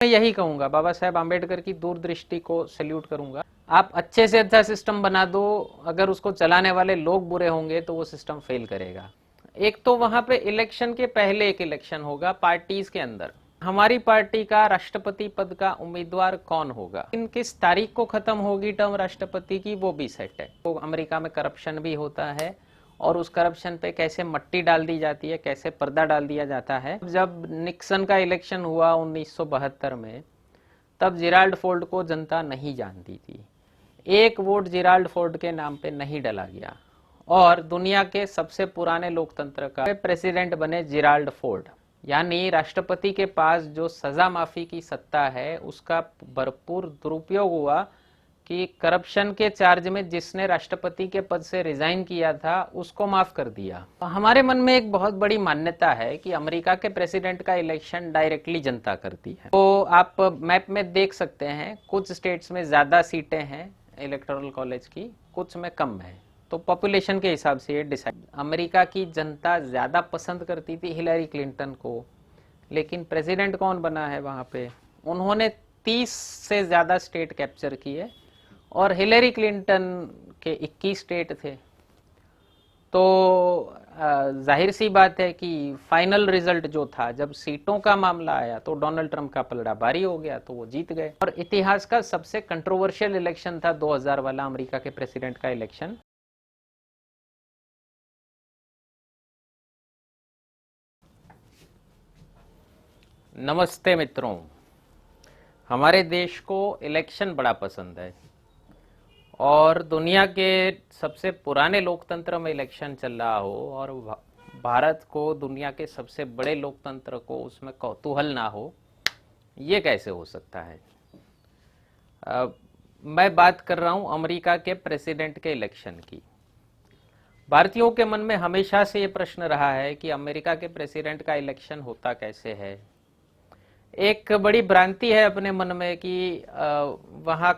मैं यही कहूंगा, बाबा साहेब आम्बेडकर की दूरदृष्टि को सैल्यूट करूंगा। आप अच्छे से अच्छा सिस्टम बना दो, अगर उसको चलाने वाले लोग बुरे होंगे तो वो सिस्टम फेल करेगा। एक तो वहां पे इलेक्शन के पहले एक इलेक्शन होगा पार्टीज के अंदर, हमारी पार्टी का राष्ट्रपति पद का उम्मीदवार कौन होगा, किस तारीख को खत्म होगी टर्म राष्ट्रपति की, वो भी सेट है। तो अमेरिका में करप्शन भी होता है और उस करप्शन पे कैसे मट्टी डाल दी जाती है, कैसे पर्दा डाल दिया जाता है। जब निक्सन का इलेक्शन हुआ 1972 में, तब जेराल्ड फोर्ड को जनता नहीं जानती थी। एक वोट जेराल्ड फोर्ड के नाम पे नहीं डला गया और दुनिया के सबसे पुराने लोकतंत्र का प्रेसिडेंट बने जेराल्ड फोर्ड। यानी राष्ट्रपति के पास जो सजा माफी की सत्ता है उसका भरपूर दुरुपयोग हुआ कि करप्शन के चार्ज में जिसने राष्ट्रपति के पद से रिजाइन किया था उसको माफ कर दिया। हमारे मन में एक बहुत बड़ी मान्यता है कि अमेरिका के प्रेसिडेंट का इलेक्शन डायरेक्टली जनता करती है। तो आप मैप में देख सकते हैं, कुछ स्टेट्स में ज्यादा सीटें हैं इलेक्टोरल कॉलेज की, कुछ में कम है। तो पॉपुलेशन के हिसाब से ये डिसाइड। अमेरिका की जनता ज्यादा पसंद करती थी हिलरी क्लिंटन को, लेकिन प्रेसिडेंट कौन बना है वहां पे, उन्होंने 30 से ज्यादा स्टेट कैप्चर किए और हिलरी क्लिंटन के 21 स्टेट थे। तो जाहिर सी बात है कि फाइनल रिजल्ट जो था, जब सीटों का मामला आया तो डोनाल्ड ट्रंप का पलड़ा भारी हो गया, तो वो जीत गए। और इतिहास का सबसे कंट्रोवर्शियल इलेक्शन था 2000 वाला अमेरिका के प्रेसिडेंट का इलेक्शन। नमस्ते मित्रों, हमारे देश को इलेक्शन बड़ा पसंद है और दुनिया के सबसे पुराने लोकतंत्र में इलेक्शन चल रहा हो और भारत को, दुनिया के सबसे बड़े लोकतंत्र को, उसमें कौतूहल ना हो, ये कैसे हो सकता है। मैं बात कर रहा हूं अमेरिका के प्रेसिडेंट के इलेक्शन की। भारतीयों के मन में हमेशा से ये प्रश्न रहा है कि अमेरिका के प्रेसिडेंट का इलेक्शन होता कैसे है। एक बड़ी भ्रांति है अपने मन में कि वहां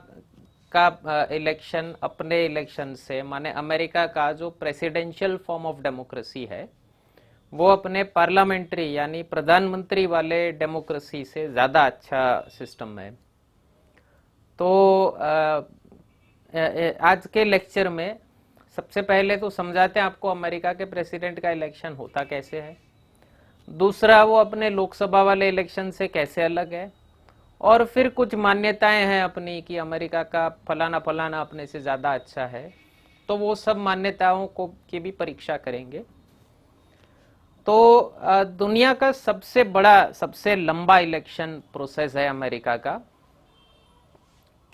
का इलेक्शन अपने इलेक्शन से, माने अमेरिका का जो प्रेसिडेंशियल फॉर्म ऑफ डेमोक्रेसी है वो अपने पार्लियामेंट्री यानी प्रधानमंत्री वाले डेमोक्रेसी से ज्यादा अच्छा सिस्टम है। तो आज के लेक्चर में सबसे पहले तो समझाते हैं आपको अमेरिका के प्रेसिडेंट का इलेक्शन होता कैसे है, दूसरा वो अपने लोकसभा वाले इलेक्शन से कैसे अलग है, और फिर कुछ मान्यताएं हैं अपनी कि अमेरिका का फलाना फलाना अपने से ज्यादा अच्छा है, तो वो सब मान्यताओं को की भी परीक्षा करेंगे। तो दुनिया का सबसे बड़ा, सबसे लंबा इलेक्शन प्रोसेस है अमेरिका का।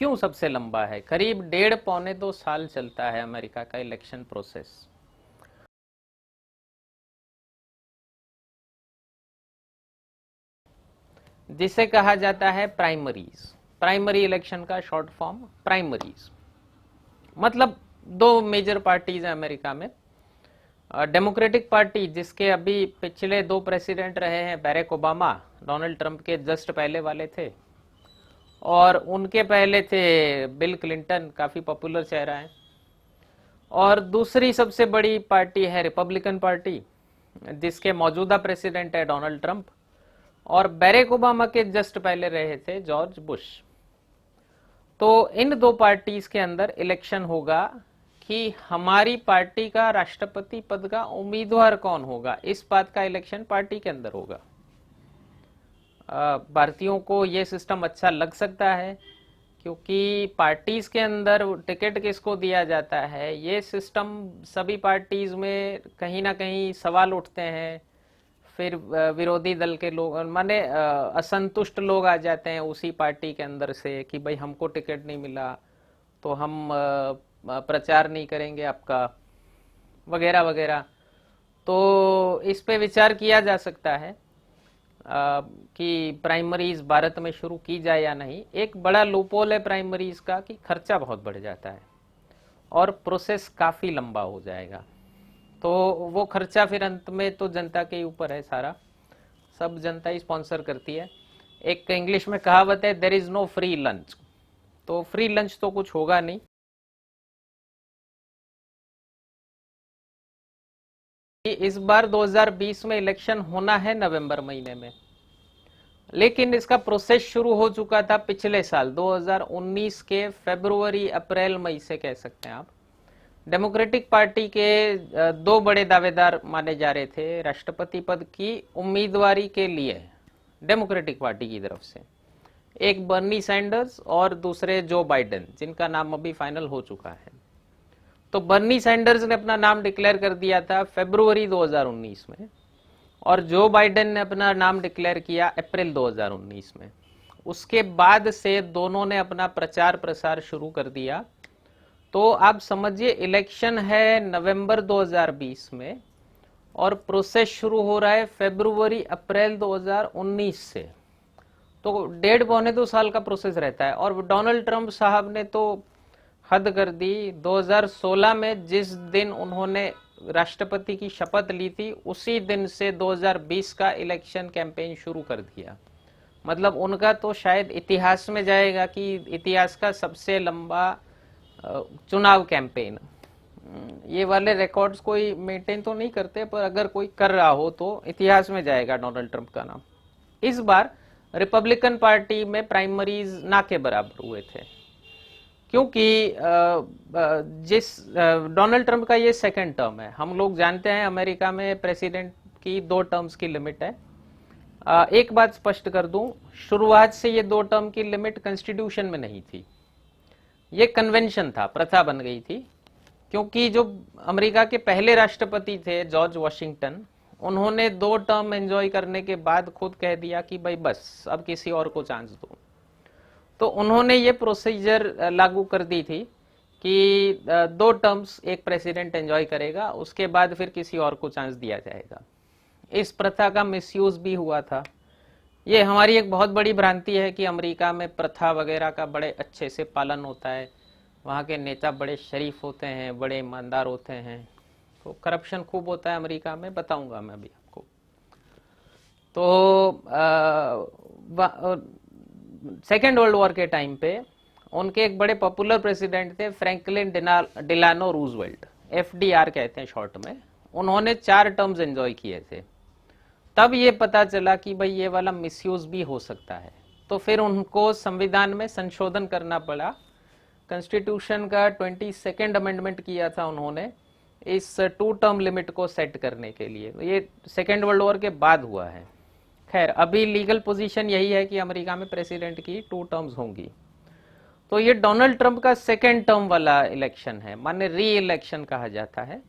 क्यों सबसे लंबा है? करीब 1.5-2 साल चलता है अमेरिका का इलेक्शन प्रोसेस। जिसे कहा जाता है प्राइमरीज। प्राइमरी इलेक्शन का शॉर्ट फॉर्म प्राइमरीज। मतलब दो मेजर पार्टीज हैं अमेरिका में। डेमोक्रेटिक पार्टी, जिसके अभी पिछले 2 प्रेसिडेंट रहे हैं, बैरक ओबामा, डोनाल्ड ट्रंप के जस्ट पहले वाले थे, और उनके पहले थे बिल क्लिंटन, काफी पॉपुलर चेहरा है। और दूसरी सबसे बड़ी पार्टी है रिपब्लिकन पार्टी, जिसके मौजूदा प्रेसिडेंट है डोनाल्ड ट्रंप, और बैरक ओबामा के जस्ट पहले रहे थे जॉर्ज बुश। तो इन 2 पार्टीज के अंदर इलेक्शन होगा कि हमारी पार्टी का राष्ट्रपति पद का उम्मीदवार कौन होगा, इस बात का इलेक्शन पार्टी के अंदर होगा। भारतीयों को यह सिस्टम अच्छा लग सकता है क्योंकि पार्टीज के अंदर टिकट किसको दिया जाता है, ये सिस्टम सभी पार्टीज में कहीं ना कहीं सवाल उठते हैं। फिर विरोधी दल के लोग, माने असंतुष्ट लोग आ जाते हैं उसी पार्टी के अंदर से कि भाई हमको टिकट नहीं मिला तो हम प्रचार नहीं करेंगे आपका, वगैरह वगैरह। तो इस पे विचार किया जा सकता है कि प्राइमरीज भारत में शुरू की जाए या नहीं। एक बड़ा लूपहोल है प्राइमरीज का कि खर्चा बहुत बढ़ जाता है और प्रोसेस काफी लंबा हो जाएगा। तो वो खर्चा फिर अंत में तो जनता के ऊपर है सारा, सब जनता ही स्पॉन्सर करती है। एक इंग्लिश में कहावत है, there is no free lunch. तो फ्री लंच तो कुछ होगा नहीं। इस बार 2020 में इलेक्शन होना है नवंबर महीने में, लेकिन इसका प्रोसेस शुरू हो चुका था पिछले साल 2019 के फरवरी अप्रैल मई से कह सकते हैं आप। डेमोक्रेटिक पार्टी के दो बड़े दावेदार माने जा रहे थे राष्ट्रपति पद की उम्मीदवारी के लिए डेमोक्रेटिक पार्टी की तरफ से, एक बर्नी सैंडर्स और दूसरे जो बाइडेन, जिनका नाम अभी फाइनल हो चुका है। तो बर्नी सैंडर्स ने अपना नाम डिक्लेयर कर दिया था फरवरी 2019 में और जो बाइडेन ने अपना नाम डिक्लेयर किया अप्रैल 2019 में। उसके बाद से दोनों ने अपना प्रचार प्रसार शुरू कर दिया। तो आप समझिए इलेक्शन है नवंबर 2020 में और प्रोसेस शुरू हो रहा है फरवरी अप्रैल 2019 से। तो 1.5-2 साल का प्रोसेस रहता है। और डोनाल्ड ट्रंप साहब ने तो हद कर दी। 2016 में जिस दिन उन्होंने राष्ट्रपति की शपथ ली थी उसी दिन से 2020 का इलेक्शन कैंपेन शुरू कर दिया। मतलब उनका तो शायद इतिहास में जाएगा कि इतिहास का सबसे लंबा चुनाव कैंपेन। ये वाले रिकॉर्ड्स कोई मेंटेन तो नहीं करते, पर अगर कोई कर रहा हो तो इतिहास में जाएगा डोनाल्ड ट्रंप का नाम। इस बार रिपब्लिकन पार्टी में प्राइमरीज ना के बराबर हुए थे, क्योंकि जिस डोनाल्ड ट्रंप का ये सेकंड टर्म है। हम लोग जानते हैं अमेरिका में प्रेसिडेंट की 2 टर्म्स की लिमिट है। एक बात स्पष्ट कर दूं, शुरुआत से ये 2 टर्म की लिमिट कॉन्स्टिट्यूशन में नहीं थी, ये कन्वेंशन था, प्रथा बन गई थी। क्योंकि जो अमेरिका के पहले राष्ट्रपति थे जॉर्ज वॉशिंगटन, उन्होंने 2 टर्म एंजॉय करने के बाद खुद कह दिया कि भाई बस अब किसी और को चांस दो। तो उन्होंने ये प्रोसीजर लागू कर दी थी कि 2 टर्म्स एक प्रेसिडेंट एंजॉय करेगा, उसके बाद फिर किसी और को चांस दिया जाएगा। इस प्रथा का मिसयूज भी हुआ था। ये हमारी एक बहुत बड़ी भ्रांति है कि अमेरिका में प्रथा वगैरह का बड़े अच्छे से पालन होता है, वहाँ के नेता बड़े शरीफ होते हैं, बड़े ईमानदार होते हैं। तो करप्शन खूब होता है अमेरिका में, बताऊंगा मैं अभी आपको। तो सेकेंड वर्ल्ड वॉर के टाइम पे उनके एक बड़े पॉपुलर प्रेसिडेंट थे फ्रैंकलिन डिलानो रूजवेल्ट, FDR कहते हैं शॉर्ट में। उन्होंने 4 टर्म्स एंजॉय किए थे। तब ये पता चला कि भाई ये वाला मिसयूज भी हो सकता है। तो फिर उनको संविधान में संशोधन करना पड़ा। कॉन्स्टिट्यूशन का 22nd अमेंडमेंट किया था उन्होंने इस 2 टर्म लिमिट को सेट करने के लिए। ये सेकेंड वर्ल्ड वॉर के बाद हुआ है। खैर अभी लीगल पोजीशन यही है कि अमेरिका में प्रेसिडेंट की 2 टर्म्स होंगी। तो ये डोनाल्ड ट्रंप का सेकेंड टर्म वाला इलेक्शन है, माने री इलेक्शन कहा जाता है।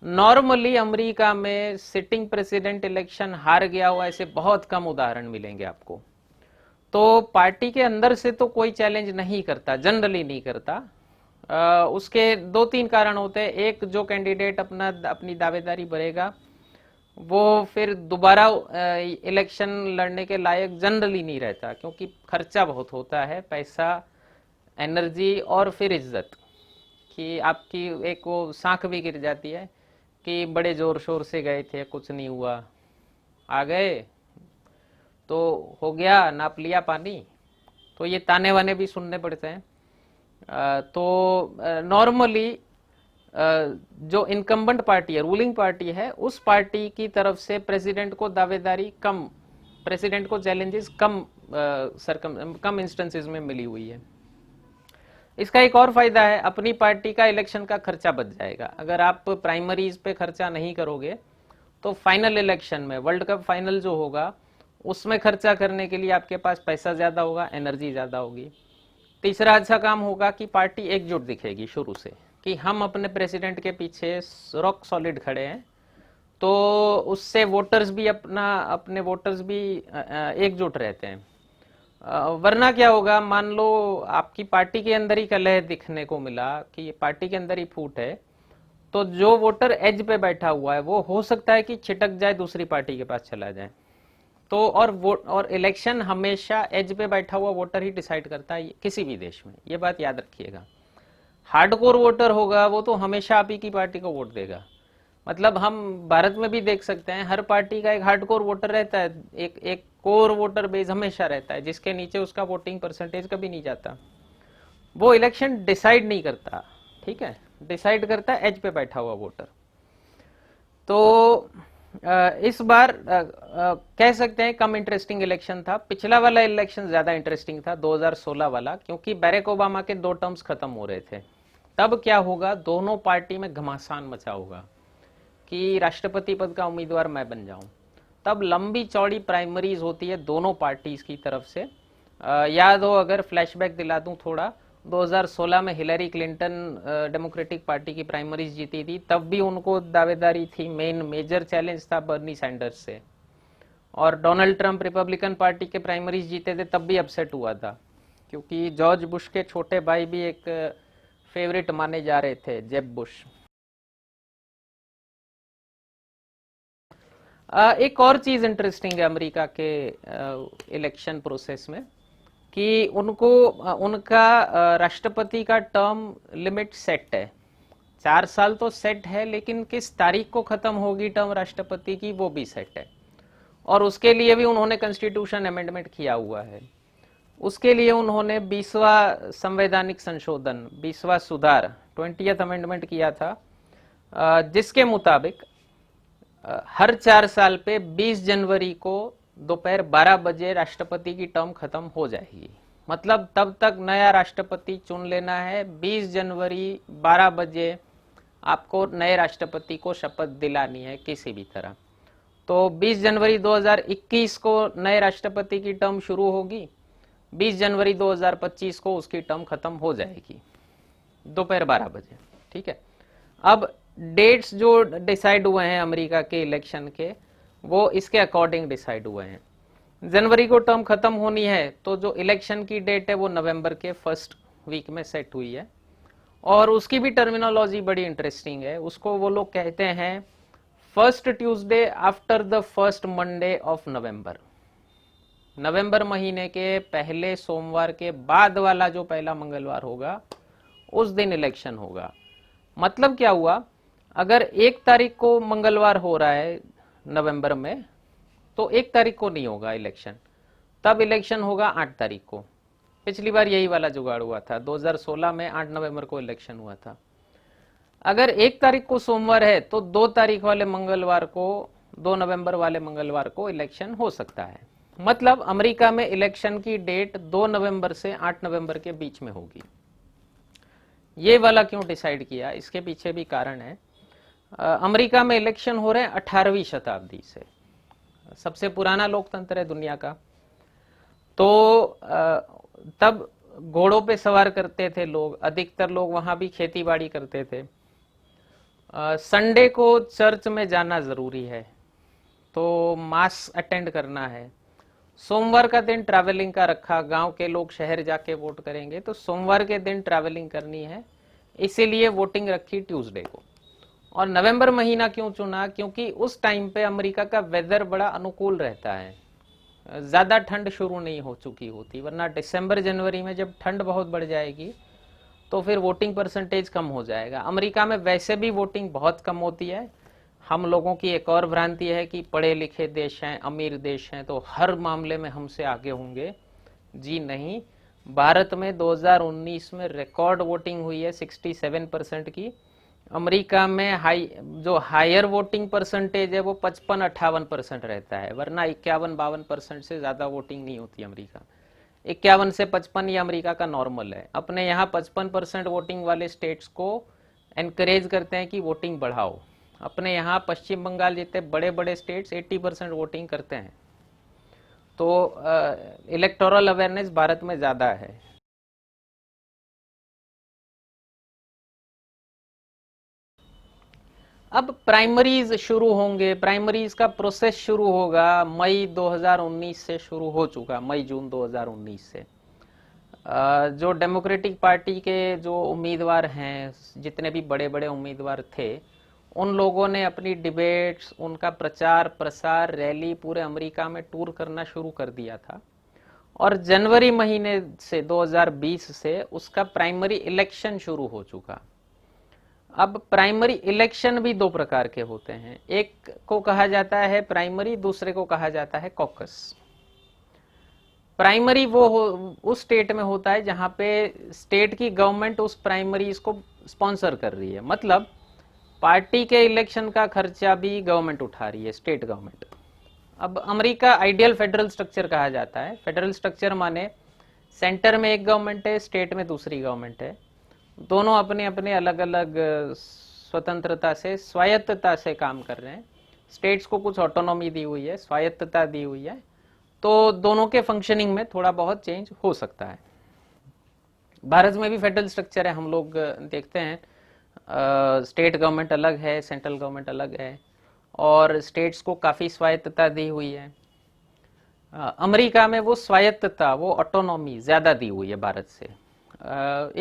नॉर्मली अमेरिका में सिटिंग प्रेसिडेंट इलेक्शन हार गया हुआ ऐसे बहुत कम उदाहरण मिलेंगे आपको। तो पार्टी के अंदर से तो कोई चैलेंज नहीं करता, जनरली नहीं करता। उसके 2-3 कारण होते हैं। एक, जो कैंडिडेट अपनी दावेदारी भरेगा वो फिर दोबारा इलेक्शन लड़ने के लायक जनरली नहीं रहता, क्योंकि खर्चा बहुत होता है, पैसा, एनर्जी और फिर इज्जत कि आपकी एक वो साख भी गिर जाती है कि बड़े जोर शोर से गए थे, कुछ नहीं हुआ, आ गए तो हो गया, नाप लिया पानी। तो ये ताने वाने भी सुनने पड़ते हैं। तो नॉर्मली जो इनकम्बेंट पार्टी है, रूलिंग पार्टी है, उस पार्टी की तरफ से प्रेसिडेंट को दावेदारी कम, प्रेसिडेंट को चैलेंजेस कम इंस्टेंसेस में मिली हुई है। इसका एक और फायदा है, अपनी पार्टी का इलेक्शन का खर्चा बच जाएगा। अगर आप प्राइमरीज पे खर्चा नहीं करोगे तो फाइनल इलेक्शन में, वर्ल्ड कप फाइनल जो होगा उसमें खर्चा करने के लिए आपके पास पैसा ज्यादा होगा, एनर्जी ज्यादा होगी। तीसरा अच्छा काम होगा कि पार्टी एकजुट दिखेगी शुरू से कि हम अपने प्रेसिडेंट के पीछे रॉक सॉलिड खड़े हैं। तो उससे वोटर्स भी अपने वोटर्स भी एकजुट रहते हैं। वरना क्या होगा, मान लो आपकी पार्टी के अंदर ही कलह दिखने को मिला कि पार्टी के अंदर ही फूट है, तो जो वोटर एज पे बैठा हुआ है वो हो सकता है कि छिटक जाए, दूसरी पार्टी के पास चला जाए। तो और इलेक्शन हमेशा एज पे बैठा हुआ वोटर ही डिसाइड करता है किसी भी देश में, ये बात याद रखिएगा। हार्डकोर वोटर होगा वो तो हमेशा आप ही की पार्टी को वोट देगा। मतलब हम भारत में भी देख सकते हैं, हर पार्टी का एक हार्डकोर वोटर रहता है, एक कोर वोटर बेस हमेशा रहता है, जिसके नीचे उसका वोटिंग परसेंटेज कभी नहीं जाता। वो इलेक्शन डिसाइड नहीं करता, ठीक है, डिसाइड करता है एज पे बैठा हुआ वोटर। तो इस बार कह सकते हैं कम इंटरेस्टिंग इलेक्शन था। पिछला वाला इलेक्शन ज्यादा इंटरेस्टिंग था, 2016 वाला, क्योंकि बैरक ओबामा के 2 टर्म्स खत्म हो रहे थे। तब क्या होगा, दोनों पार्टी में घमासान मचा होगा कि राष्ट्रपति पद का उम्मीदवार मैं बन जाऊं। तब लंबी चौड़ी प्राइमरीज होती है दोनों पार्टीज की तरफ से। याद हो, अगर फ्लैशबैक दिला दूं थोड़ा, 2016 में हिलरी क्लिंटन डेमोक्रेटिक पार्टी की प्राइमरीज जीती थी, तब भी उनको दावेदारी थी, मेजर चैलेंज था बर्नी सैंडर्स से। और डोनाल्ड ट्रंप रिपब्लिकन पार्टी के प्राइमरीज जीते थे, तब भी अपसेट हुआ था, क्योंकि जॉर्ज बुश के छोटे भाई भी एक फेवरेट माने जा रहे थे, जेब बुश। एक और चीज इंटरेस्टिंग है अमेरिका के इलेक्शन प्रोसेस में, कि उनको उनका राष्ट्रपति का टर्म लिमिट सेट है। 4 साल तो सेट है, लेकिन किस तारीख को खत्म होगी टर्म राष्ट्रपति की वो भी सेट है। और उसके लिए भी उन्होंने कॉन्स्टिट्यूशन अमेंडमेंट किया हुआ है। उसके लिए उन्होंने 20वां संवैधानिक संशोधन, 20वां सुधार, 20th अमेंडमेंट किया था, जिसके मुताबिक हर 4 साल पे 20 जनवरी को दोपहर 12 बजे राष्ट्रपति की टर्म खत्म हो जाएगी। मतलब तब तक नया राष्ट्रपति चुन लेना है। 20 जनवरी 12 बजे आपको नए राष्ट्रपति को शपथ दिलानी है किसी भी तरह। तो 20 जनवरी 2021 को नए राष्ट्रपति की टर्म शुरू होगी, 20 जनवरी 2025 को उसकी टर्म खत्म हो जाएगी दोपहर 12 बजे। ठीक है। अब डेट्स जो डिसाइड हुए हैं अमेरिका के इलेक्शन के, वो इसके अकॉर्डिंग डिसाइड हुए हैं। जनवरी को टर्म खत्म होनी है, तो जो इलेक्शन की डेट है वो नवंबर के फर्स्ट वीक में सेट हुई है। और उसकी भी टर्मिनोलॉजी बड़ी इंटरेस्टिंग है। उसको वो लोग कहते हैं first Tuesday after the first Monday of November. नवंबर महीने के पहले सोमवार के बाद वाला जो पहला मंगलवार होगा, उस दिन इलेक्शन होगा। मतलब क्या हुआ, अगर 1 तारीख को मंगलवार हो रहा है नवंबर में, तो 1 तारीख को नहीं होगा इलेक्शन, तब इलेक्शन होगा 8 तारीख को। पिछली बार यही वाला जुगाड़ हुआ था, 2016 में 8 नवंबर को इलेक्शन हुआ था। अगर 1 तारीख को सोमवार है, तो 2 तारीख वाले मंगलवार को, 2 नवंबर वाले मंगलवार को इलेक्शन हो सकता है। मतलब अमेरिका में इलेक्शन की डेट 2 नवंबर से 8 नवंबर के बीच में होगी। ये वाला क्यों डिसाइड किया, इसके पीछे भी कारण है। अमेरिका में इलेक्शन हो रहे हैं 18वीं शताब्दी से, सबसे पुराना लोकतंत्र है दुनिया का। तो तब घोड़ों पे सवार करते थे लोग, अधिकतर लोग वहां भी खेती बाड़ी करते थे। संडे को चर्च में जाना जरूरी है, तो मास अटेंड करना है। सोमवार का दिन ट्रैवलिंग का रखा, गांव के लोग शहर जाके वोट करेंगे, तो सोमवार के दिन ट्रैवलिंग करनी है, इसीलिए वोटिंग रखी ट्यूसडे को। और नवंबर महीना क्यों चुना, क्योंकि उस टाइम पे अमेरिका का वेदर बड़ा अनुकूल रहता है, ज्यादा ठंड शुरू नहीं हो चुकी होती। वरना दिसंबर जनवरी में जब ठंड बहुत बढ़ जाएगी तो फिर वोटिंग परसेंटेज कम हो जाएगा। अमेरिका में वैसे भी वोटिंग बहुत कम होती है। हम लोगों की एक और भ्रांति है कि पढ़े लिखे देश हैं, अमीर देश हैं, तो हर मामले में हमसे आगे होंगे। जी नहीं, भारत में 2019 में रिकॉर्ड वोटिंग हुई है 67% की। अमेरिका में जो हायर वोटिंग परसेंटेज है वो 55-58% रहता है, वरना 51-52% से ज्यादा वोटिंग नहीं होती अमेरिका। 51 से 55 ये अमेरिका का नॉर्मल है। अपने यहाँ 55% वोटिंग वाले स्टेट्स को एनकरेज करते हैं कि वोटिंग बढ़ाओ। अपने यहाँ पश्चिम बंगाल जितने बड़े बड़े स्टेट्स 80% वोटिंग करते हैं। तो इलेक्टोरल अवेयरनेस भारत में ज्यादा है। अब प्राइमरीज शुरू होंगे, प्राइमरीज का प्रोसेस शुरू होगा मई 2019 से शुरू हो चुका, मई जून 2019 से। जो डेमोक्रेटिक पार्टी के जो उम्मीदवार हैं, जितने भी बड़े बड़े उम्मीदवार थे, उन लोगों ने अपनी डिबेट्स, उनका प्रचार प्रसार, रैली पूरे अमेरिका में टूर करना शुरू कर दिया था। और जनवरी महीने से 2020 से उसका प्राइमरी इलेक्शन शुरू हो चुका। अब प्राइमरी इलेक्शन भी 2 प्रकार के होते हैं, एक को कहा जाता है प्राइमरी, दूसरे को कहा जाता है कॉकस। प्राइमरी वो उस स्टेट में होता है जहां पे स्टेट की गवर्नमेंट उस प्राइमरीज को स्पॉन्सर कर रही है। मतलब पार्टी के इलेक्शन का खर्चा भी गवर्नमेंट उठा रही है, स्टेट गवर्नमेंट। अब अमेरिका आइडियल फेडरल स्ट्रक्चर कहा जाता है। फेडरल स्ट्रक्चर माने सेंटर में एक गवर्नमेंट है, स्टेट में दूसरी गवर्नमेंट है, दोनों अपने अपने अलग अलग स्वतंत्रता से, स्वायत्तता से काम कर रहे हैं। स्टेट्स को कुछ ऑटोनॉमी दी हुई है, स्वायत्तता दी हुई है, तो दोनों के फंक्शनिंग में थोड़ा बहुत चेंज हो सकता है। भारत में भी फेडरल स्ट्रक्चर है, हम लोग देखते हैं स्टेट गवर्नमेंट अलग है, सेंट्रल गवर्नमेंट अलग है, और स्टेट्स को काफ़ी स्वायत्तता दी हुई है। अमेरिका में वो स्वायत्तता, वो ऑटोनॉमी ज़्यादा दी हुई है भारत से,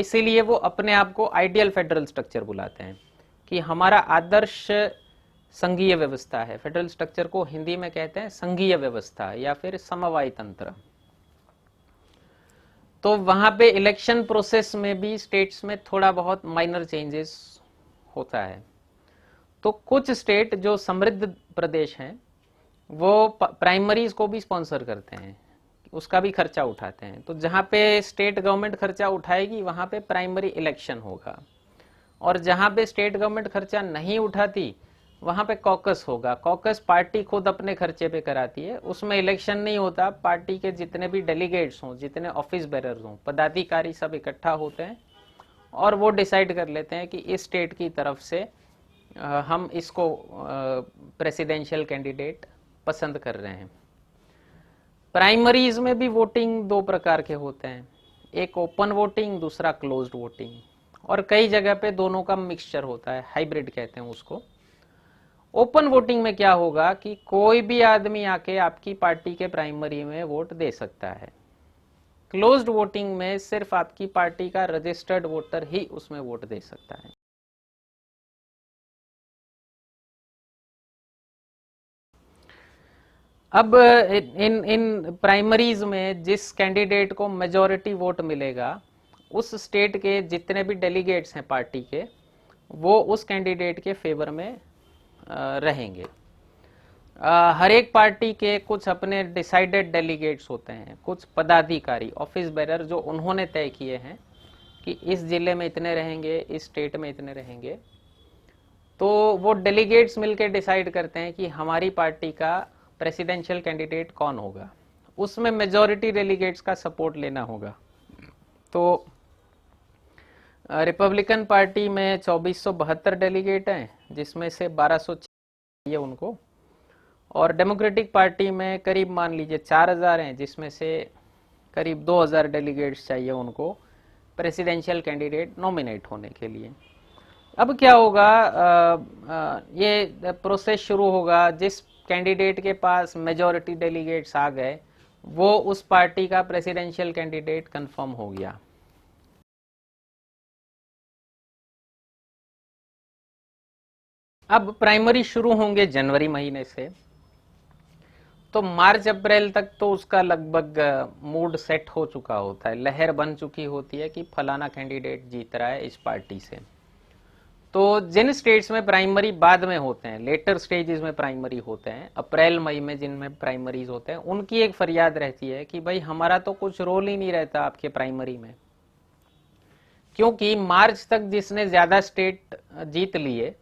इसीलिए वो अपने आप को आइडियल फेडरल स्ट्रक्चर बुलाते हैं कि हमारा आदर्श संघीय व्यवस्था है। फेडरल स्ट्रक्चर को हिंदी में कहते हैं संघीय व्यवस्था या फिर समवायी तंत्र। तो वहां पे इलेक्शन प्रोसेस में भी स्टेट्स में थोड़ा बहुत माइनर चेंजेस होता है। तो कुछ स्टेट जो समृद्ध प्रदेश हैं वो प्राइमरीज को भी स्पॉन्सर करते हैं, उसका भी खर्चा उठाते हैं। तो जहां पे स्टेट गवर्नमेंट खर्चा उठाएगी वहां पे प्राइमरी इलेक्शन होगा, और जहां पे स्टेट गवर्नमेंट खर्चा नहीं उठाती वहां पे कॉकस होगा। कॉकस पार्टी खुद अपने खर्चे पे कराती है, उसमें इलेक्शन नहीं होता। पार्टी के जितने भी डेलीगेट्स हों, जितने ऑफिस बेरर्स हों, पदाधिकारी सब इकट्ठा होते हैं और वो डिसाइड कर लेते हैं कि इस स्टेट की तरफ से हम इसको प्रेसिडेंशियल कैंडिडेट पसंद कर रहे हैं। प्राइमरीज में भी वोटिंग दो प्रकार के होते हैं, एक ओपन वोटिंग, दूसरा क्लोज्ड वोटिंग, और कई जगह पे दोनों का मिक्सचर होता है, हाइब्रिड कहते हैं उसको। ओपन वोटिंग में क्या होगा कि कोई भी आदमी आके आपकी पार्टी के प्राइमरी में वोट दे सकता है। क्लोज्ड वोटिंग में सिर्फ आपकी पार्टी का रजिस्टर्ड वोटर ही उसमें वोट दे सकता है। अब इन प्राइमरीज में जिस कैंडिडेट को मेजॉरिटी वोट मिलेगा, उस स्टेट के जितने भी डेलीगेट्स हैं पार्टी के, वो उस कैंडिडेट के फेवर में रहेंगे। हर एक पार्टी के कुछ अपने डिसाइडेड डेलीगेट्स होते हैं, कुछ पदाधिकारी, ऑफिस बेरर, जो उन्होंने तय किए हैं कि इस जिले में इतने रहेंगे, इस स्टेट में इतने रहेंगे। तो वो डेलीगेट्स मिलकर डिसाइड करते हैं कि हमारी पार्टी का प्रेसिडेंशियल कैंडिडेट कौन होगा। उसमें मेजॉरिटी डेलीगेट्स का सपोर्ट लेना होगा। तो रिपब्लिकन पार्टी में 2472 डेलीगेट हैं, जिसमें से 1200 चाहिए उनको, और डेमोक्रेटिक पार्टी में करीब मान लीजिए 4000 हैं, जिसमें से करीब 2000 डेलीगेट्स चाहिए उनको प्रेसिडेंशियल कैंडिडेट नॉमिनेट होने के लिए। अब क्या होगा, ये प्रोसेस शुरू होगा। जिस कैंडिडेट के पास मेजॉरिटी डेलीगेट्स आ गए, वो उस पार्टी का प्रेसिडेंशियल कैंडिडेट कंफर्म हो गया। अब प्राइमरी शुरू होंगे जनवरी महीने से, तो मार्च अप्रैल तक तो उसका लगभग मूड सेट हो चुका होता है, लहर बन चुकी होती है कि फलाना कैंडिडेट जीत रहा है इस पार्टी से। तो जिन स्टेट्स में प्राइमरी बाद में होते हैं, लेटर स्टेजेस में प्राइमरी होते हैं, अप्रैल मई में जिनमें प्राइमरीज होते हैं, उनकी एक फरियाद रहती है कि भाई हमारा तो कुछ रोल ही नहीं रहता आपके प्राइमरी में, क्योंकि मार्च तक जिसने ज्यादा स्टेट जीत लिए,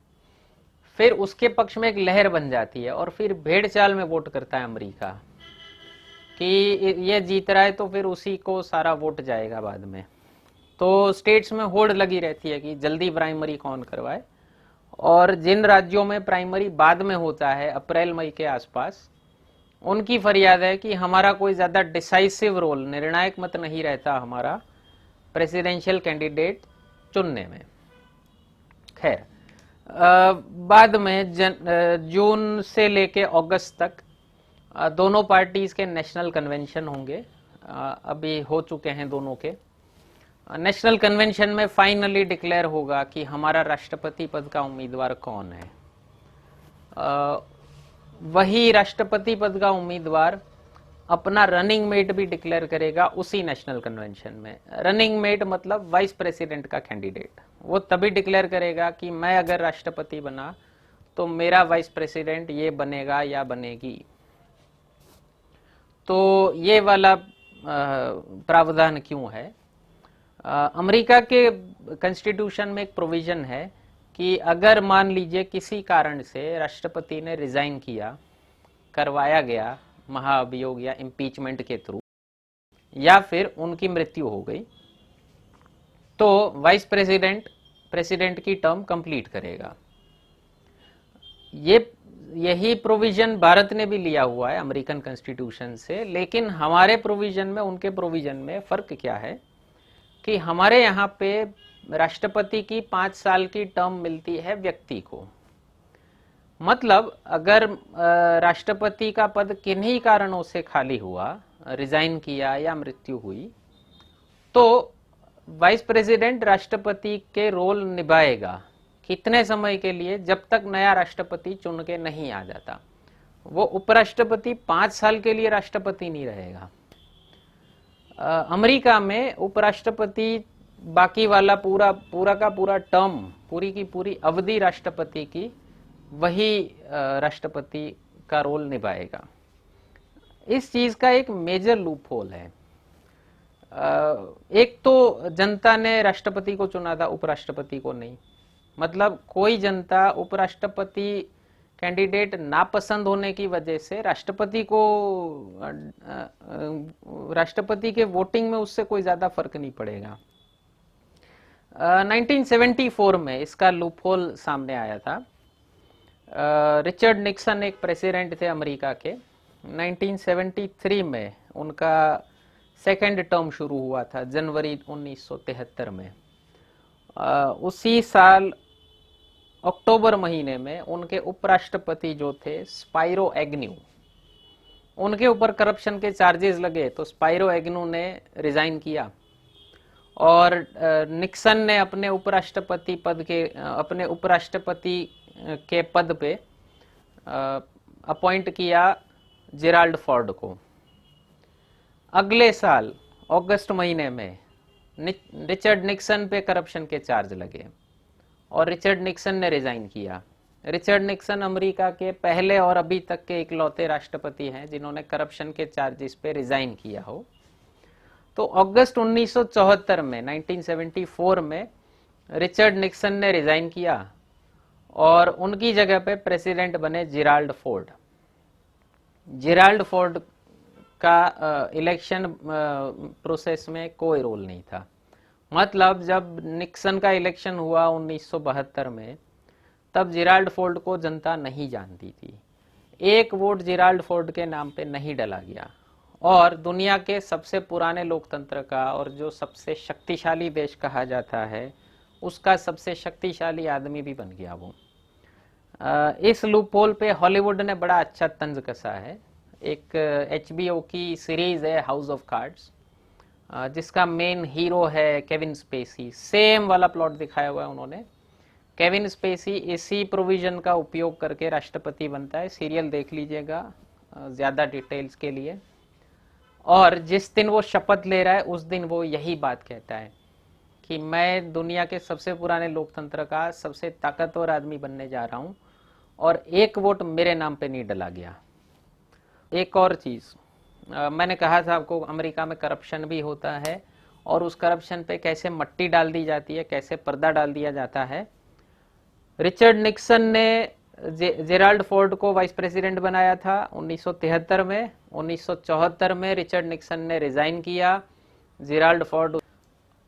फिर उसके पक्ष में एक लहर बन जाती है और फिर भेड़ चाल में वोट करता है अमेरिका कि ये जीत रहा है तो फिर उसी को सारा वोट जाएगा बाद में। तो स्टेट्स में होड़ लगी रहती है कि जल्दी प्राइमरी कौन करवाए, और जिन राज्यों में प्राइमरी बाद में होता है अप्रैल मई के आसपास, उनकी फरियाद है कि हमारा कोई ज्यादा डिसाइसिव रोल, निर्णायक मत नहीं रहता हमारा प्रेसिडेंशियल कैंडिडेट चुनने में। खैर, बाद में जून से लेके अगस्त तक दोनों पार्टीज के नेशनल कन्वेंशन होंगे। अभी हो चुके हैं दोनों के। नेशनल कन्वेंशन में फाइनली डिक्लेयर होगा कि हमारा राष्ट्रपति पद का उम्मीदवार कौन है। वही राष्ट्रपति पद का उम्मीदवार अपना रनिंग मेट भी डिक्लेयर करेगा उसी नेशनल कन्वेंशन में। रनिंग मेट मतलब वाइस प्रेसिडेंट का कैंडिडेट। वो तभी डिक्लेयर करेगा कि मैं अगर राष्ट्रपति बना तो मेरा वाइस प्रेसिडेंट ये बनेगा या बनेगी। तो ये वाला प्रावधान क्यों है? अमेरिका के कॉन्स्टिट्यूशन में एक प्रोविजन है कि अगर मान लीजिए किसी कारण से राष्ट्रपति ने रिजाइन किया, करवाया गया महाअभियोग या इम्पीचमेंट के थ्रू, या फिर उनकी मृत्यु हो गई, तो वाइस प्रेसिडेंट की टर्म कंप्लीट करेगा। यही प्रोविजन भारत ने भी लिया हुआ है अमेरिकन कॉन्स्टिट्यूशन से, लेकिन हमारे प्रोविजन में उनके प्रोविजन में फर्क क्या है कि हमारे यहाँ पे राष्ट्रपति की 5 साल की टर्म मिलती है व्यक्ति को। मतलब अगर राष्ट्रपति का पद किन्हीं कारणों से खाली हुआ, रिजाइन किया या मृत्यु हुई, तो वाइस प्रेसिडेंट राष्ट्रपति के रोल निभाएगा। कितने समय के लिए? जब तक नया राष्ट्रपति चुन के नहीं आ जाता। वो उपराष्ट्रपति 5 साल के लिए राष्ट्रपति नहीं रहेगा। अमेरिका में उपराष्ट्रपति बाकी वाला पूरा का पूरा टर्म, पूरी की पूरी अवधि राष्ट्रपति की, वही राष्ट्रपति का रोल निभाएगा। इस चीज का एक मेजर लूप होल है। एक तो जनता ने राष्ट्रपति को चुना था, उपराष्ट्रपति को नहीं। मतलब कोई जनता उपराष्ट्रपति कैंडिडेट नापसंद होने की वजह से राष्ट्रपति के वोटिंग में उससे कोई ज्यादा फर्क नहीं पड़ेगा। 1974 में इसका लूपहोल सामने आया था। रिचर्ड निक्सन एक प्रेसिडेंट थे अमेरिका के। 1973 में उनका सेकेंड टर्म शुरू हुआ था, जनवरी 1973 में। उसी साल अक्टूबर महीने में उनके उपराष्ट्रपति जो थे स्पाइरो एग्न्यू, उनके ऊपर करप्शन के चार्जेस लगे, तो स्पाइरो एग्न्यू ने रिजाइन किया और निक्सन ने अपने उपराष्ट्रपति के पद पे अपॉइंट किया जेराल्ड फोर्ड को। अगले साल अगस्त महीने में रिचर्ड निक्सन पे करप्शन के चार्ज लगे और रिचर्ड निक्सन ने रिजाइन किया। रिचर्ड निक्सन अमेरिका के पहले और अभी तक के इकलौते राष्ट्रपति हैं जिन्होंने करप्शन के चार्जेस पे रिजाइन किया हो। तो अगस्त 1974 में 1974 में रिचर्ड निक्सन ने रिजाइन किया और उनकी जगह पे प्रेसिडेंट बने जेराल्ड फोर्ड। जेराल्ड फोर्ड का इलेक्शन प्रोसेस में कोई रोल नहीं था। मतलब जब निक्सन का इलेक्शन हुआ 1972 में, तब जेराल्ड फोर्ड को जनता नहीं जानती थी। एक वोट जेराल्ड फोर्ड के नाम पे नहीं डला गया और दुनिया के सबसे पुराने लोकतंत्र का और जो सबसे शक्तिशाली देश कहा जाता है, उसका सबसे शक्तिशाली आदमी भी बन गया वो। इस लूपहोल पे हॉलीवुड ने बड़ा अच्छा तंज कसा है। एक HBO की सीरीज है हाउस ऑफ कार्ड्स, जिसका मेन हीरो है केविन स्पेसी। सेम वाला प्लॉट दिखाया हुआ है उन्होंने। केविन स्पेसी इसी प्रोविजन का उपयोग करके राष्ट्रपति बनता है। सीरियल देख लीजिएगा ज्यादा डिटेल्स के लिए। और जिस दिन वो शपथ ले रहा है उस दिन वो यही बात कहता है कि मैं दुनिया के सबसे पुराने लोकतंत्र का सबसे ताकतवर आदमी बनने जा रहा हूं और एक वोट मेरे नाम पे नहीं डला गया। एक और चीज मैंने कहा था आपको, अमेरिका में करप्शन भी होता है और उस करप्शन पे कैसे मट्टी डाल दी जाती है, कैसे पर्दा डाल दिया जाता है। रिचर्ड निक्सन ने जेराल्ड फोर्ड को वाइस प्रेसिडेंट बनाया था 1973 में। 1974 में रिचर्ड निक्सन ने रिजाइन किया। जेराल्ड फोर्ड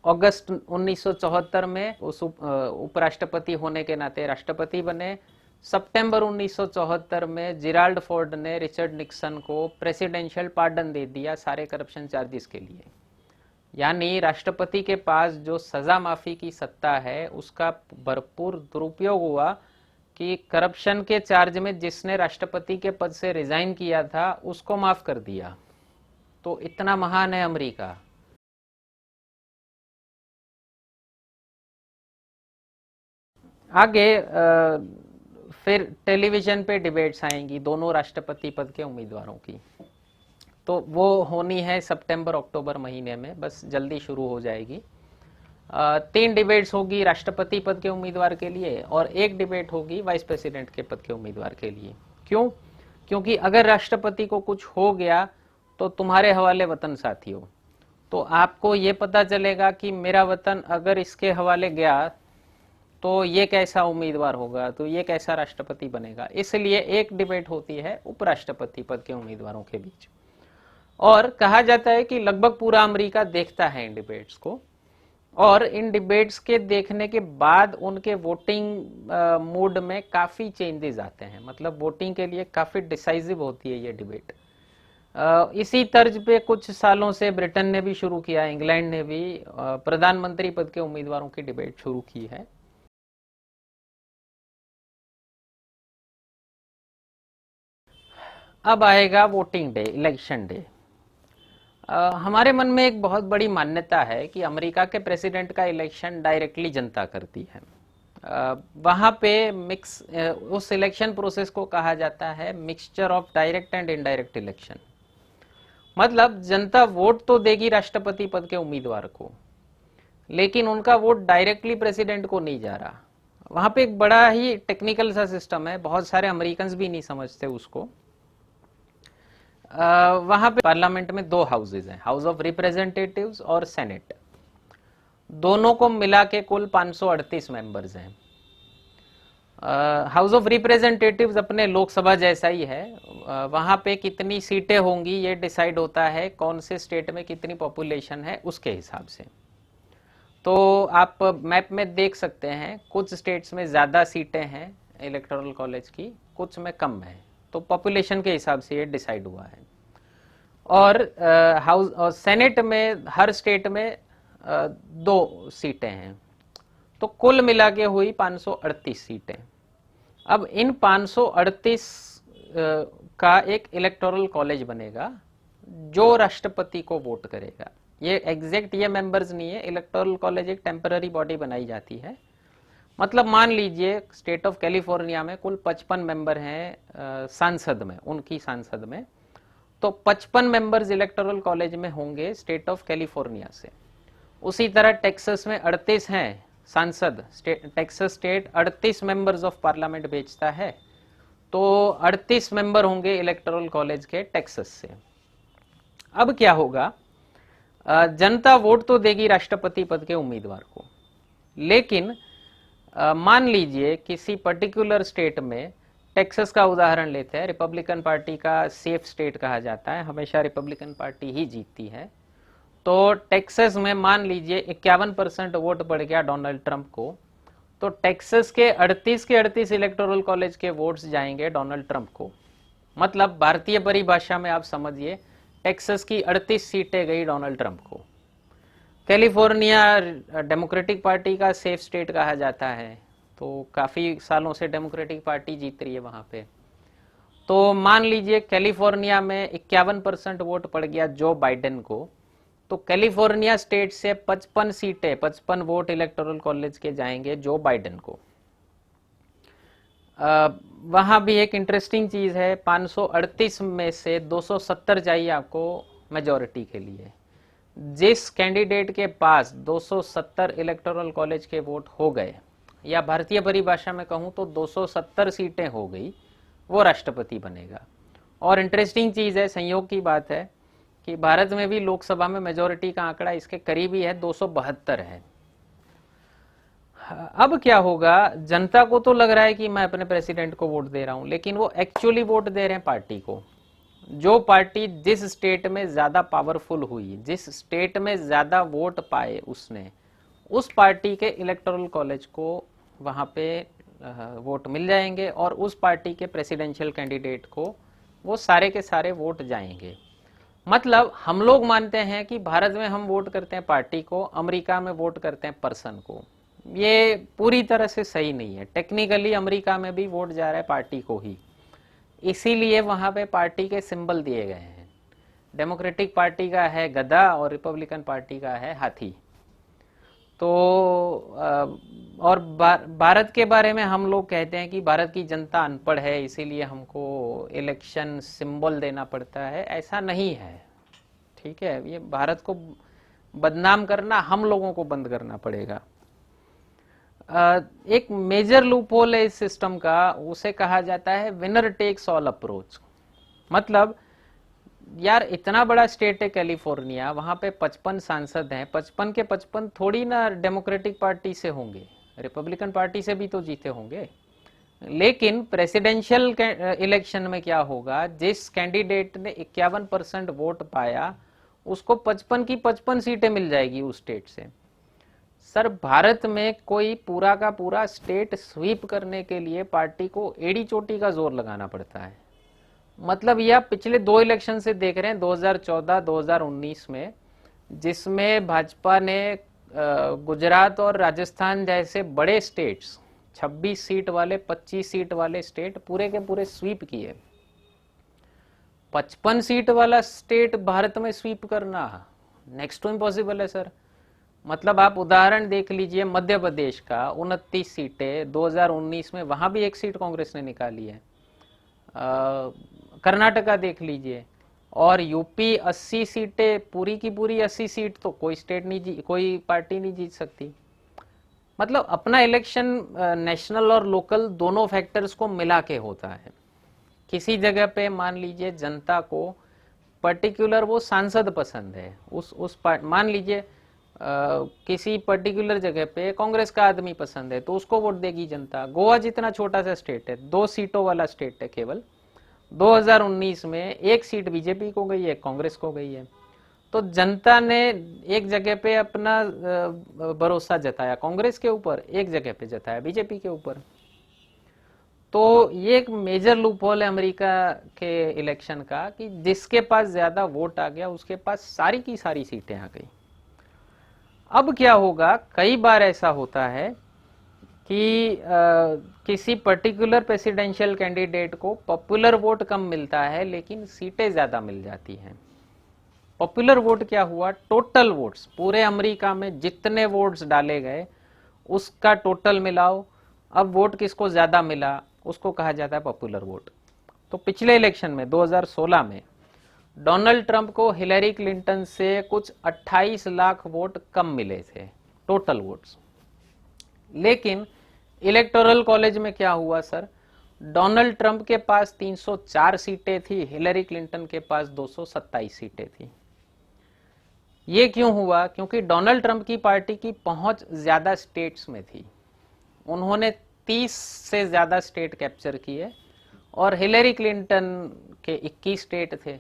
अगस्त 1974 में उस उपराष्ट्रपति होने के नाते राष्ट्रपति बने। सितंबर 1974 में जेराल्ड फोर्ड ने रिचर्ड निक्सन को प्रेसिडेंशियल पार्डन दे दिया सारे करप्शन चार्जेस के लिए। यानी राष्ट्रपति के पास जो सजा माफी की सत्ता है उसका भरपूर दुरुपयोग हुआ कि करप्शन के चार्ज में जिसने राष्ट्रपति के पद से रिजाइन किया था उसको माफ कर दिया। तो इतना महान है अमेरिका। आगे फिर टेलीविजन पे डिबेट्स आएंगी दोनों राष्ट्रपति पद के उम्मीदवारों की। तो वो होनी है सितंबर अक्टूबर महीने में, बस जल्दी शुरू हो जाएगी। 3 डिबेट्स होगी राष्ट्रपति पद के उम्मीदवार के लिए और 1 डिबेट होगी वाइस प्रेसिडेंट के पद के उम्मीदवार के लिए। क्यों? क्योंकि अगर राष्ट्रपति को कुछ हो गया तो तुम्हारे हवाले वतन साथियों। तो आपको ये पता चलेगा कि मेरा वतन अगर इसके हवाले गया तो ये कैसा उम्मीदवार होगा, तो ये कैसा राष्ट्रपति बनेगा। इसलिए एक डिबेट होती है उपराष्ट्रपति पद के उम्मीदवारों के बीच, और कहा जाता है कि लगभग पूरा अमेरिका देखता है इन डिबेट्स को, और इन डिबेट्स के देखने के बाद उनके वोटिंग मूड में काफी चेंजेस आते हैं। मतलब वोटिंग के लिए काफी डिसाइसिव होती है ये डिबेट। इसी तर्ज पे कुछ सालों से ब्रिटेन ने भी शुरू किया, इंग्लैंड ने भी प्रधानमंत्री पद के उम्मीदवारों की डिबेट शुरू की है। अब आएगा वोटिंग डे, इलेक्शन डे। हमारे मन में एक बहुत बड़ी मान्यता है कि अमेरिका के प्रेसिडेंट का इलेक्शन डायरेक्टली जनता करती है। वहां पे मिक्स उस इलेक्शन प्रोसेस को कहा जाता है mixture of direct and indirect election. मतलब जनता वोट तो देगी राष्ट्रपति पद के उम्मीदवार को, लेकिन उनका वोट डायरेक्टली प्रेसिडेंट को नहीं जा रहा। वहां पे एक बड़ा ही टेक्निकल सा सिस्टम है, बहुत सारे अमेरिकन्स भी नहीं समझते उसको। वहां पे पार्लियामेंट में दो हाउसेज हैं, हाउस ऑफ रिप्रेजेंटेटिव्स और सेनेट। दोनों को मिला के कुल 538 मेंबर्स हैं। हाउस ऑफ रिप्रेजेंटेटिव्स अपने लोकसभा जैसा ही है। वहां पे कितनी सीटें होंगी ये डिसाइड होता है कौन से स्टेट में कितनी पॉपुलेशन है उसके हिसाब से। तो आप मैप में देख सकते हैं कुछ स्टेट्स में ज्यादा सीटें हैं इलेक्टोरल कॉलेज की, कुछ में कम है। तो पॉपुलेशन के हिसाब से ये डिसाइड हुआ है। और हाउस और सेनेट में हर स्टेट में 2 सीटें हैं। तो कुल मिला के हुई 538 सीटें। अब इन 538 का एक इलेक्टोरल कॉलेज बनेगा जो राष्ट्रपति को वोट करेगा। ये एग्जैक्ट ये मेंबर्स नहीं है, इलेक्टोरल कॉलेज एक टेम्पररी बॉडी बनाई जाती है। मतलब मान लीजिए स्टेट ऑफ कैलिफोर्निया में कुल 55 मेंबर हैं सांसद में, उनकी सांसद में। तो 55 मेंबर्स इलेक्टोरल कॉलेज में होंगे स्टेट ऑफ कैलिफोर्निया से। उसी तरह टेक्सास में 38 हैं सांसद, Texas state 38 members of parliament भेजता है, तो 38 मेंबर होंगे इलेक्टोरल कॉलेज के टेक्सास से। अब क्या होगा, जनता वोट तो देगी राष्ट्रपति पद के उम्मीदवार को, लेकिन मान लीजिए किसी पर्टिकुलर स्टेट में, टेक्सास का उदाहरण लेते हैं, रिपब्लिकन पार्टी का सेफ स्टेट कहा जाता है, हमेशा रिपब्लिकन पार्टी ही जीतती है। तो टेक्सास में मान लीजिए 51% वोट पड़ गया डोनाल्ड ट्रंप को, तो टेक्सास के 38 इलेक्टोरल कॉलेज के वोट्स जाएंगे डोनाल्ड ट्रंप को। मतलब भारतीय परिभाषा में आप समझिए टेक्सास की 38 सीटें गई डोनाल्ड ट्रंप को। कैलिफोर्निया डेमोक्रेटिक पार्टी का सेफ स्टेट कहा जाता है, तो काफी सालों से डेमोक्रेटिक पार्टी जीत रही है वहां पे। तो मान लीजिए कैलिफोर्निया में 51% वोट पड़ गया जो बाइडेन को, तो कैलिफोर्निया स्टेट से 55 सीटें, 55 वोट इलेक्टोरल कॉलेज के जाएंगे जो बाइडेन को। वहां भी एक इंटरेस्टिंग चीज है, 538 में से 270 चाहिए आपको मेजोरिटी के लिए। जिस कैंडिडेट के पास 270 इलेक्टोरल कॉलेज के वोट हो गए, या भारतीय परिभाषा में कहूं तो 270 सीटें हो गई, वो राष्ट्रपति बनेगा। और इंटरेस्टिंग चीज है, संयोग की बात है कि भारत में भी लोकसभा में मेजोरिटी का आंकड़ा इसके करीबी है, 272 है। अब क्या होगा, जनता को तो लग रहा है कि मैं अपने प्रेसिडेंट को वोट दे रहा हूं, लेकिन वो एक्चुअली वोट दे रहे हैं पार्टी को। जो पार्टी जिस स्टेट में ज्यादा पावरफुल हुई, जिस स्टेट में ज्यादा वोट पाए उसने, उस पार्टी के इलेक्टोरल कॉलेज को वहां पे वोट मिल जाएंगे, और उस पार्टी के प्रेसिडेंशियल कैंडिडेट को वो सारे के सारे वोट जाएंगे। मतलब हम लोग मानते हैं कि भारत में हम वोट करते हैं पार्टी को, अमेरिका में वोट करते हैं पर्सन को। ये पूरी तरह से सही नहीं है। टेक्निकली अमेरिका में भी वोट जा रहा है पार्टी को ही, इसीलिए वहां पे पार्टी के सिंबल दिए गए हैं। डेमोक्रेटिक पार्टी का है गधा और रिपब्लिकन पार्टी का है हाथी। तो और भारत के बारे में हम लोग कहते हैं कि भारत की जनता अनपढ़ है, इसीलिए हमको इलेक्शन सिंबल देना पड़ता है। ऐसा नहीं है, ठीक है। ये भारत को बदनाम करना हम लोगों को बंद करना पड़ेगा। एक मेजर लूपहोल है इस सिस्टम का, उसे कहा जाता है विनर टेक्स ऑल अप्रोच। मतलब यार इतना बड़ा स्टेट है कैलिफोर्निया, वहां पे 55 सांसद हैं, 55 के 55 थोड़ी ना डेमोक्रेटिक पार्टी से होंगे। रिपब्लिकन पार्टी से भी तो जीते होंगे। लेकिन प्रेसिडेंशियल इलेक्शन में क्या होगा, जिस कैंडिडेट ने 51% वोट पाया उसको 55 की 55 सीटें मिल जाएगी उस स्टेट से। सर भारत में कोई पूरा का पूरा स्टेट स्वीप करने के लिए पार्टी को एड़ी चोटी का जोर लगाना पड़ता है। मतलब यह पिछले 2 इलेक्शन से देख रहे हैं, 2014 2019 में, जिसमें भाजपा ने गुजरात और राजस्थान जैसे बड़े स्टेट्स, 26 सीट वाले 25 सीट वाले स्टेट पूरे के पूरे स्वीप किए। 55 सीट वाला स्टेट भारत में स्वीप करना नेक्स्ट टू इम्पॉसिबल है सर। मतलब आप उदाहरण देख लीजिए मध्य प्रदेश का 29 सीटें 2019 में, वहां भी 1 सीट कांग्रेस ने निकाली है। कर्नाटका देख लीजिए, और यूपी 80 सीटें, पूरी की पूरी 80 सीट तो कोई स्टेट नहीं, कोई पार्टी नहीं जीत सकती। मतलब अपना इलेक्शन नेशनल और लोकल दोनों फैक्टर्स को मिला के होता है। किसी जगह पे मान लीजिए जनता को पर्टिकुलर वो सांसद पसंद है, उस मान लीजिए किसी पर्टिकुलर जगह पे कांग्रेस का आदमी पसंद है तो उसको वोट देगी जनता। गोवा जितना छोटा सा स्टेट है, 2 सीटों वाला स्टेट है केवल, 2019 में 1 सीट बीजेपी को गई है, कांग्रेस को गई है। तो जनता ने एक जगह पे अपना भरोसा जताया कांग्रेस के ऊपर, एक जगह पे जताया बीजेपी के ऊपर। तो ये एक मेजर लूपहोल है अमेरिका के इलेक्शन का कि जिसके पास ज्यादा वोट आ गया उसके पास सारी की सारी सीटें आ गई। अब क्या होगा, कई बार ऐसा होता है कि किसी पर्टिकुलर प्रेसिडेंशियल कैंडिडेट को पॉपुलर वोट कम मिलता है लेकिन सीटें ज्यादा मिल जाती हैं। पॉपुलर वोट क्या हुआ, टोटल वोट्स, पूरे अमेरिका में जितने वोट्स डाले गए उसका टोटल मिलाओ, अब वोट किसको ज्यादा मिला उसको कहा जाता है पॉपुलर वोट। तो पिछले इलेक्शन में 2016 में डोनाल्ड ट्रंप को हिलरी क्लिंटन से कुछ 28 लाख वोट कम मिले थे टोटल वोट्स। लेकिन इलेक्टोरल कॉलेज में क्या हुआ सर, डोनाल्ड ट्रंप के पास 304 सीटें थी, हिलरी क्लिंटन के पास 227 सीटें थी। ये क्यों हुआ, क्योंकि डोनाल्ड ट्रंप की पार्टी की पहुंच ज्यादा स्टेट्स में थी, उन्होंने 30 से ज्यादा स्टेट कैप्चर किए और हिलरी क्लिंटन के 21 स्टेट थे।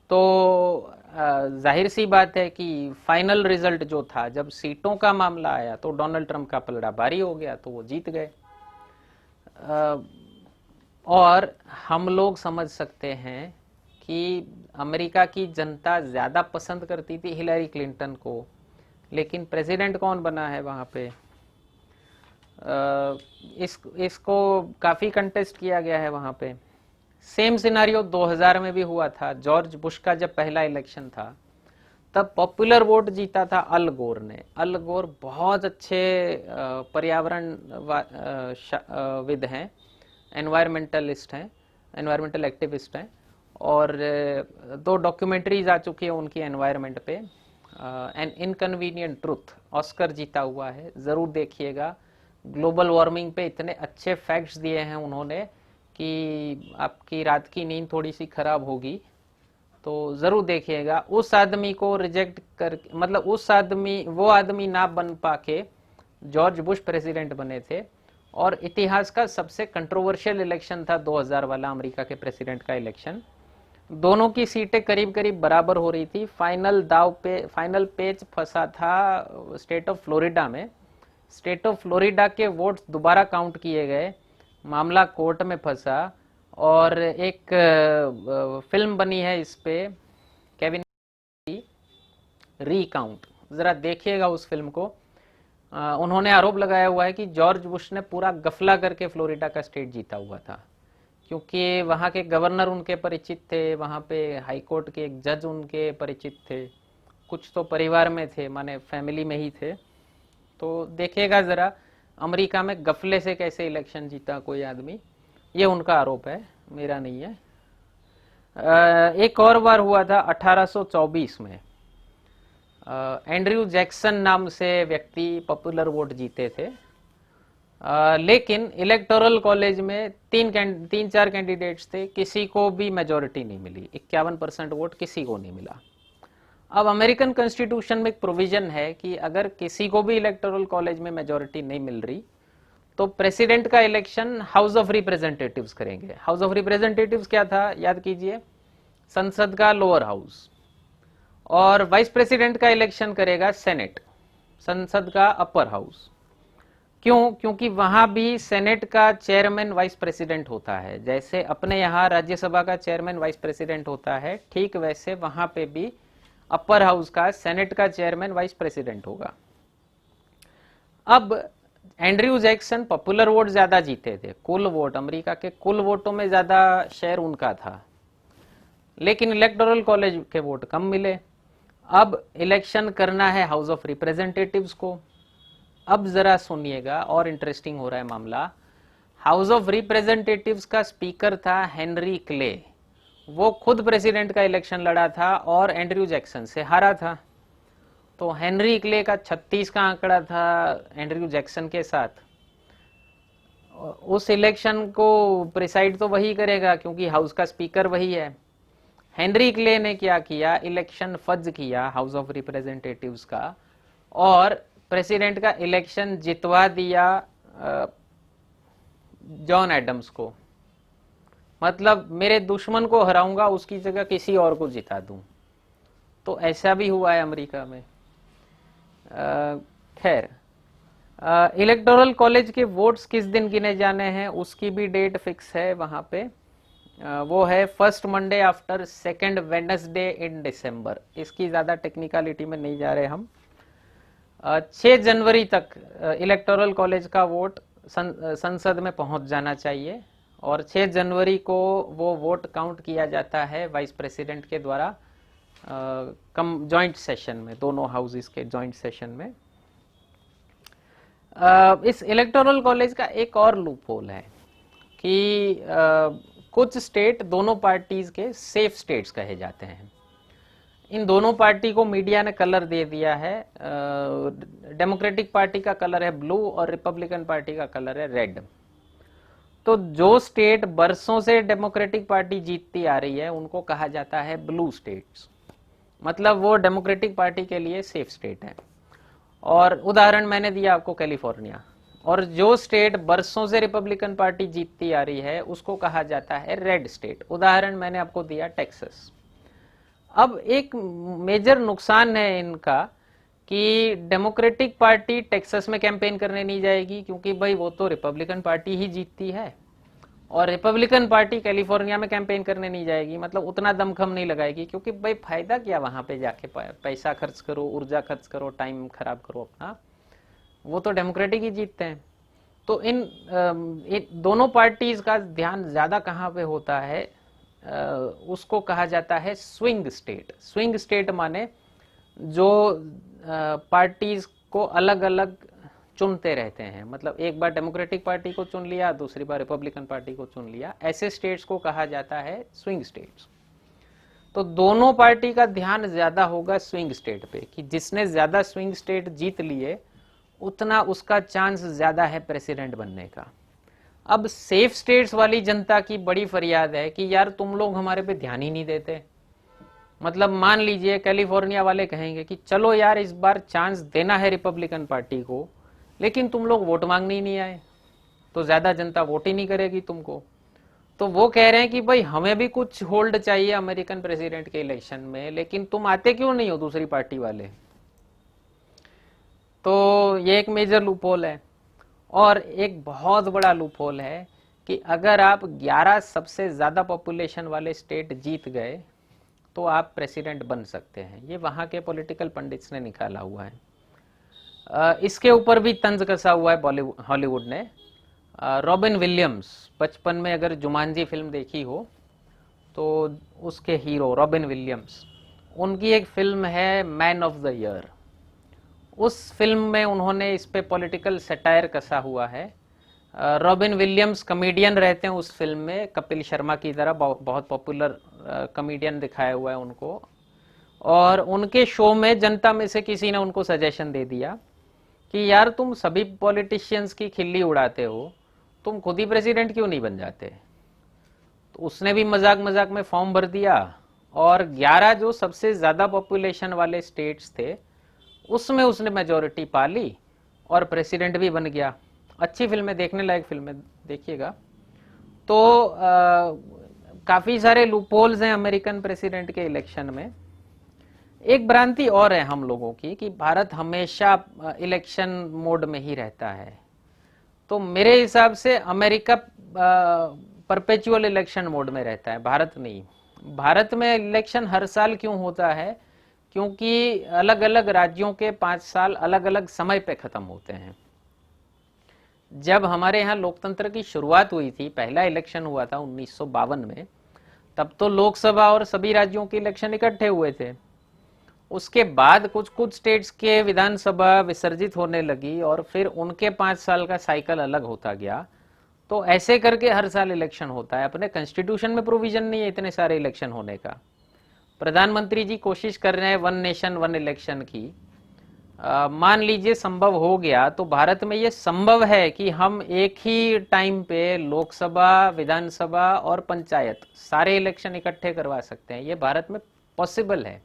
तो जाहिर सी बात है कि फाइनल रिजल्ट जो था, जब सीटों का मामला आया तो डोनाल्ड ट्रंप का पलड़ा भारी हो गया, तो वो जीत गए। और हम लोग समझ सकते हैं कि अमेरिका की जनता ज्यादा पसंद करती थी हिलरी क्लिंटन को, लेकिन प्रेसिडेंट कौन बना है वहां पे, इसको काफी कंटेस्ट किया गया है वहां पे। सेम सिनारियो 2000 में भी हुआ था, जॉर्ज बुश का जब पहला इलेक्शन था तब पॉपुलर वोट जीता था अल गोर ने। अल गोर बहुत अच्छे पर्यावरण विद हैं, एनवायरमेंटलिस्ट हैं, एनवायरमेंटल एक्टिविस्ट हैं, और 2 डॉक्यूमेंट्रीज आ चुकी है उनकी एनवायरमेंट पे। एन इनकन्वीनियंट ट्रूथ ऑस्कर जीता हुआ है, जरूर देखिएगा। ग्लोबल वार्मिंग पे इतने अच्छे फैक्ट्स दिए हैं उन्होंने कि आपकी रात की नींद थोड़ी सी खराब होगी, तो जरूर देखिएगा। उस आदमी को रिजेक्ट कर, मतलब उस आदमी, वो आदमी ना बन पाके जॉर्ज बुश प्रेसिडेंट बने थे, और इतिहास का सबसे कंट्रोवर्शियल इलेक्शन था 2000 वाला अमेरिका के प्रेसिडेंट का इलेक्शन। दोनों की सीटें करीब करीब बराबर हो रही थी। फाइनल पेच फंसा था स्टेट ऑफ फ्लोरिडा में। स्टेट ऑफ फ्लोरिडा के वोट्स दोबारा काउंट किए गए, मामला कोर्ट में फंसा, और एक फिल्म बनी है इस पे, केविन की रीकाउंट, जरा देखिएगा उस फिल्म को। उन्होंने आरोप लगाया हुआ है कि जॉर्ज बुश ने पूरा गफला करके फ्लोरिडा का स्टेट जीता हुआ था, क्योंकि वहाँ के गवर्नर उनके परिचित थे, वहाँ पे हाई कोर्ट के एक जज उनके परिचित थे, कुछ तो परिवार में थे, माने फैमिली में ही थे। तो देखिएगा जरा अमेरिका में गफले से कैसे इलेक्शन जीता कोई आदमी, ये उनका आरोप है, मेरा नहीं है। एक और बार हुआ था 1824 में, एंड्रयू जैक्सन नाम से व्यक्ति पॉपुलर वोट जीते थे, लेकिन इलेक्टोरल कॉलेज में 3-4 कैंडिडेट्स थे, किसी को भी मेजोरिटी नहीं मिली, 51% वोट किसी को नहीं मिला। अब अमेरिकन कॉन्स्टिट्यूशन में एक प्रोविजन है कि अगर किसी को भी इलेक्टोरल कॉलेज में मेजोरिटी नहीं मिल रही तो प्रेसिडेंट का इलेक्शन हाउस ऑफ रिप्रेजेंटेटिव्स करेंगे। हाउस ऑफ रिप्रेजेंटेटिव्स क्या था, याद कीजिए, संसद का लोअर हाउस। और वाइस प्रेसिडेंट का इलेक्शन करेगा सेनेट, संसद का अपर हाउस। क्यों? क्योंकि वहां भी सेनेट का चेयरमैन वाइस प्रेसिडेंट होता है। जैसे अपने यहाँ राज्यसभा का चेयरमैन वाइस प्रेसिडेंट होता है, ठीक वैसे वहां पे भी अपर हाउस का, सेनेट का चेयरमैन वाइस प्रेसिडेंट होगा। अब एंड्रयू जैक्सन पॉपुलर वोट ज्यादा जीते थे, कुल वोट, अमेरिका के कुल वोटों में ज्यादा शेयर उनका था, लेकिन इलेक्टोरल कॉलेज के वोट कम मिले। अब इलेक्शन करना है हाउस ऑफ रिप्रेजेंटेटिव्स को। अब जरा सुनिएगा, और इंटरेस्टिंग हो रहा है मामला। हाउस ऑफ रिप्रेजेंटेटिव्स का स्पीकर था हेनरी क्ले, वो खुद प्रेसिडेंट का इलेक्शन लड़ा था और एंड्रयू जैक्सन से हारा था। तो हेनरी क्ले का 36 का आंकड़ा था एंड्रयू जैक्सन के साथ। उस इलेक्शन को प्रिसाइड तो वही करेगा क्योंकि हाउस का स्पीकर वही है। हेनरी क्ले ने क्या किया, इलेक्शन फज किया हाउस ऑफ रिप्रेजेंटेटिव्स का, और प्रेसिडेंट का इलेक्शन जितवा दिया जॉन एडम्स को। मतलब मेरे दुश्मन को हराऊंगा, उसकी जगह किसी और को जिता दूं। तो ऐसा भी हुआ है अमेरिका में। खैर, इलेक्टोरल कॉलेज के वोट्स किस दिन गिने जाने हैं उसकी भी डेट फिक्स है वहां पे। वो है first Monday after second Wednesday in December. इसकी ज्यादा टेक्निकलिटी में नहीं जा रहे हम। 6 जनवरी तक इलेक्टोरल कॉलेज का वोट संसद में पहुंच जाना चाहिए, और 6 जनवरी को वो वोट काउंट किया जाता है वाइस प्रेसिडेंट के द्वारा जॉइंट सेशन में, दोनों हाउसेस के जॉइंट सेशन में। इस इलेक्टोरल कॉलेज का एक और लूप होल है कि कुछ स्टेट दोनों पार्टीज के सेफ स्टेट्स कहे जाते हैं। इन दोनों पार्टी को मीडिया ने कलर दे दिया है। डेमोक्रेटिक पार्टी का कलर है ब्लू और रिपब्लिकन पार्टी का कलर है रेड। तो जो स्टेट बरसों से डेमोक्रेटिक पार्टी जीतती आ रही है उनको कहा जाता है ब्लू स्टेट्स, मतलब वो डेमोक्रेटिक पार्टी के लिए सेफ स्टेट है। और उदाहरण मैंने दिया आपको कैलिफोर्निया। और जो स्टेट बरसों से रिपब्लिकन पार्टी जीतती आ रही है उसको कहा जाता है रेड स्टेट। उदाहरण मैंने आपको दिया टेक्सास। अब एक मेजर नुकसान है इनका कि डेमोक्रेटिक पार्टी टेक्सास में कैंपेन करने नहीं जाएगी, क्योंकि भाई वो तो रिपब्लिकन पार्टी ही जीतती है, और रिपब्लिकन पार्टी कैलिफोर्निया में कैंपेन करने नहीं जाएगी, मतलब उतना दमखम नहीं लगाएगी, क्योंकि भाई फायदा क्या वहां पे जाके पैसा खर्च करो, ऊर्जा खर्च करो, टाइम खराब करो अपना, वो तो डेमोक्रेटिक ही जीतते हैं। तो इन दोनों पार्टीज का ध्यान ज्यादा कहाँ पे होता है, उसको कहा जाता है स्विंग स्टेट। स्विंग स्टेट माने जो पार्टीज को अलग अलग चुनते रहते हैं, मतलब एक बार डेमोक्रेटिक पार्टी को चुन लिया, दूसरी बार रिपब्लिकन पार्टी को चुन लिया, ऐसे स्टेट्स को कहा जाता है स्विंग स्टेट्स। तो दोनों पार्टी का ध्यान ज्यादा होगा स्विंग स्टेट पे, कि जिसने ज्यादा स्विंग स्टेट जीत लिए उतना उसका चांस ज्यादा है प्रेसिडेंट बनने का। अब सेफ स्टेट्स वाली जनता की बड़ी फरियाद है कि यार तुम लोग हमारे पे ध्यान ही नहीं देते। मतलब मान लीजिए कैलिफोर्निया वाले कहेंगे कि चलो यार इस बार चांस देना है रिपब्लिकन पार्टी को, लेकिन तुम लोग वोट मांगने ही नहीं आए, तो ज्यादा जनता वोट ही नहीं करेगी तुमको। तो वो कह रहे हैं कि भाई हमें भी कुछ होल्ड चाहिए अमेरिकन प्रेसिडेंट के इलेक्शन में, लेकिन तुम आते क्यों नहीं हो दूसरी पार्टी वाले। तो ये एक मेजर लूप होल है। और एक बहुत बड़ा लूप होल है कि अगर आप 11 सबसे ज्यादा पॉपुलेशन वाले स्टेट जीत गए तो आप प्रेसिडेंट बन सकते हैं। ये वहां के पॉलिटिकल पंडित्स ने निकाला हुआ है। इसके ऊपर भी तंज कसा हुआ है हॉलीवुड ने। रॉबिन विलियम्स, बचपन में अगर जुमांजी फिल्म देखी हो तो उसके हीरो रॉबिन विलियम्स, उनकी एक फिल्म है मैन ऑफ द ईयर। उस फिल्म में उन्होंने इस पे पॉलिटिकल सटायर कसा हुआ है। रॉबिन विलियम्स कॉमेडियन रहते हैं उस फिल्म में, कपिल शर्मा की तरह बहुत पॉपुलर कॉमेडियन दिखाया हुआ है उनको। और उनके शो में जनता में से किसी ने उनको सजेशन दे दिया कि यार तुम सभी पॉलिटिशियंस की खिल्ली उड़ाते हो, तुम खुद ही प्रेसिडेंट क्यों नहीं बन जाते। तो उसने भी मजाक मजाक में फॉर्म भर दिया और 11 जो सबसे ज्यादा पॉपुलेशन वाले स्टेट्स थे उसमें उसने मेजोरिटी पा ली और प्रेसिडेंट भी बन गया। अच्छी फिल्म है, देखने लायक फिल्म है, देखिएगा। तो काफी सारे लूपहोल्स हैं अमेरिकन प्रेसिडेंट के इलेक्शन में। एक भ्रांति और है हम लोगों की कि भारत हमेशा इलेक्शन मोड में ही रहता है। तो मेरे हिसाब से अमेरिका परपेचुअल इलेक्शन मोड में रहता है, भारत नहीं। भारत में इलेक्शन हर साल क्यों होता है? क्योंकि अलग अलग राज्यों के 5 साल अलग अलग समय पे खत्म होते हैं। जब हमारे यहाँ लोकतंत्र की शुरुआत हुई थी, पहला इलेक्शन हुआ था 1952 में, तब तो लोकसभा और सभी राज्यों के इलेक्शन इकट्ठे हुए थे। उसके बाद कुछ कुछ स्टेट्स के विधानसभा विसर्जित होने लगी और फिर उनके 5 साल का साइकिल अलग होता गया। तो ऐसे करके हर साल इलेक्शन होता है। अपने कॉन्स्टिट्यूशन में प्रोविजन नहीं है इतने सारे इलेक्शन होने का। प्रधानमंत्री जी कोशिश कर रहे हैं वन नेशन वन इलेक्शन की। मान लीजिए संभव हो गया तो भारत में ये संभव है कि हम एक ही टाइम पे लोकसभा, विधानसभा और पंचायत सारे इलेक्शन इकट्ठे करवा सकते हैं। ये भारत में पॉसिबल है।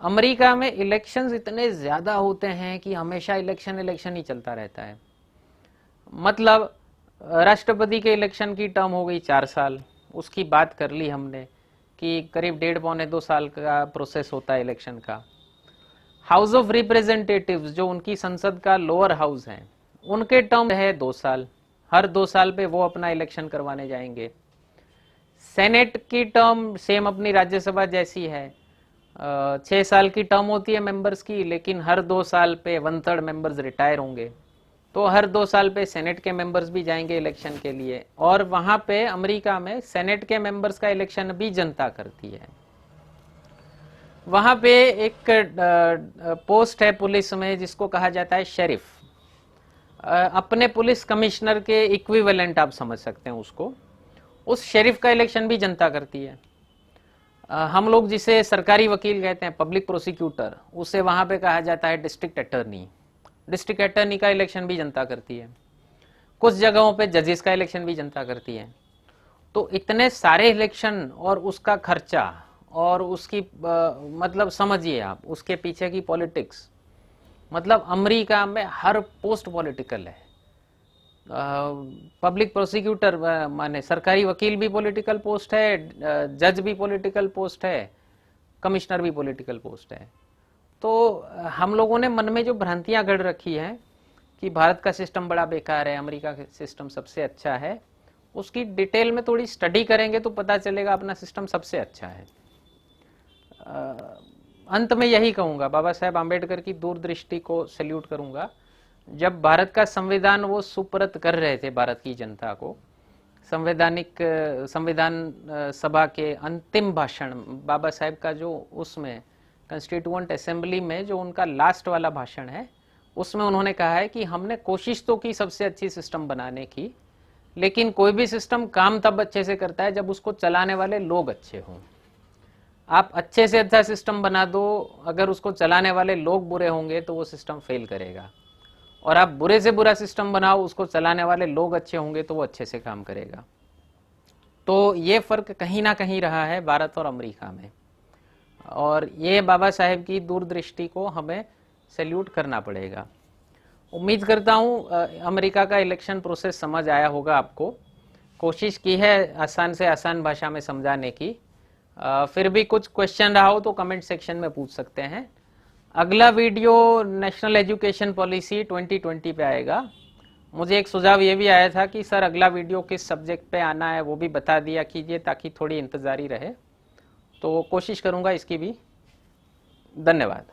अमेरिका में इलेक्शंस इतने ज्यादा होते हैं कि हमेशा इलेक्शन ही चलता रहता है। मतलब राष्ट्रपति के इलेक्शन की टर्म हो गई 4 साल, उसकी बात कर ली हमने कि करीब 1.5-2 साल का प्रोसेस होता है इलेक्शन का। हाउस ऑफ रिप्रेजेंटेटिव्स जो उनकी संसद का लोअर हाउस है, उनके टर्म है 2 साल। हर 2 साल पे वो अपना इलेक्शन करवाने जाएंगे। सेनेट की टर्म सेम अपनी राज्यसभा जैसी है, 6 साल की टर्म होती है मेंबर्स की, लेकिन हर 2 साल पे 1/3 मेंबर्स रिटायर होंगे। तो हर 2 साल पे सेनेट के मेंबर्स भी जाएंगे इलेक्शन के लिए। और वहां पे अमेरिका में सेनेट के मेंबर्स का इलेक्शन भी जनता करती है। वहां पे एक पोस्ट है पुलिस में जिसको कहा जाता है शेरिफ। अपने पुलिस कमिश्नर के इक्विवेलेंट आप समझ सकते हैं उसको। उस शेरिफ का इलेक्शन भी जनता करती है। हम लोग जिसे सरकारी वकील कहते हैं, पब्लिक प्रोसिक्यूटर, उसे वहां पे कहा जाता है डिस्ट्रिक्ट अटर्नी। डिस्ट्रिक्ट अटर्नी का इलेक्शन भी जनता करती है। कुछ जगहों पे जजेस का इलेक्शन भी जनता करती है। तो इतने सारे इलेक्शन और उसका खर्चा और उसकी मतलब समझिए आप उसके पीछे की पॉलिटिक्स। मतलब अमेरिका में हर पोस्ट पॉलिटिकल है। पब्लिक प्रोसिक्यूटर माने सरकारी वकील भी पॉलिटिकल पोस्ट है, जज भी पॉलिटिकल पोस्ट है, कमिश्नर भी पॉलिटिकल पोस्ट है। तो हम लोगों ने मन में जो भ्रांतियां गढ़ रखी हैं कि भारत का सिस्टम बड़ा बेकार है, अमेरिका का सिस्टम सबसे अच्छा है, उसकी डिटेल में थोड़ी स्टडी करेंगे तो पता चलेगा अपना सिस्टम सबसे अच्छा है। अंत में यही कहूंगा, बाबा साहेब आम्बेडकर की दूरदृष्टि को सैल्यूट करूंगा। जब भारत का संविधान वो सुपुर्द कर रहे थे भारत की जनता को, संविधान सभा के अंतिम भाषण बाबा साहेब का जो उसमें कॉन्स्टिट्यूएंट असेंबली में जो उनका लास्ट वाला भाषण है, उसमें उन्होंने कहा है कि हमने कोशिश तो की सबसे अच्छी सिस्टम बनाने की, लेकिन कोई भी सिस्टम काम तब अच्छे से करता है जब उसको चलाने वाले लोग अच्छे हों। आप अच्छे से अच्छा सिस्टम बना दो, अगर उसको चलाने वाले लोग बुरे होंगे तो वो सिस्टम फेल करेगा। और आप बुरे से बुरा सिस्टम बनाओ, उसको चलाने वाले लोग अच्छे होंगे तो वो अच्छे से काम करेगा। तो ये फर्क कहीं ना कहीं रहा है भारत और अमेरिका में, और ये बाबा साहेब की दूरदृष्टि को हमें सैल्यूट करना पड़ेगा। उम्मीद करता हूँ अमेरिका का इलेक्शन प्रोसेस समझ आया होगा आपको। कोशिश की है आसान से आसान भाषा में समझाने की। फिर भी कुछ क्वेश्चन रहा हो तो कमेंट सेक्शन में पूछ सकते हैं। अगला वीडियो नेशनल एजुकेशन पॉलिसी 2020 पे आएगा। मुझे एक सुझाव ये भी आया था कि सर अगला वीडियो किस सब्जेक्ट पे आना है वो भी बता दिया कीजिए ताकि थोड़ी इंतज़ारी रहे। तो कोशिश करूँगा इसकी भी। धन्यवाद।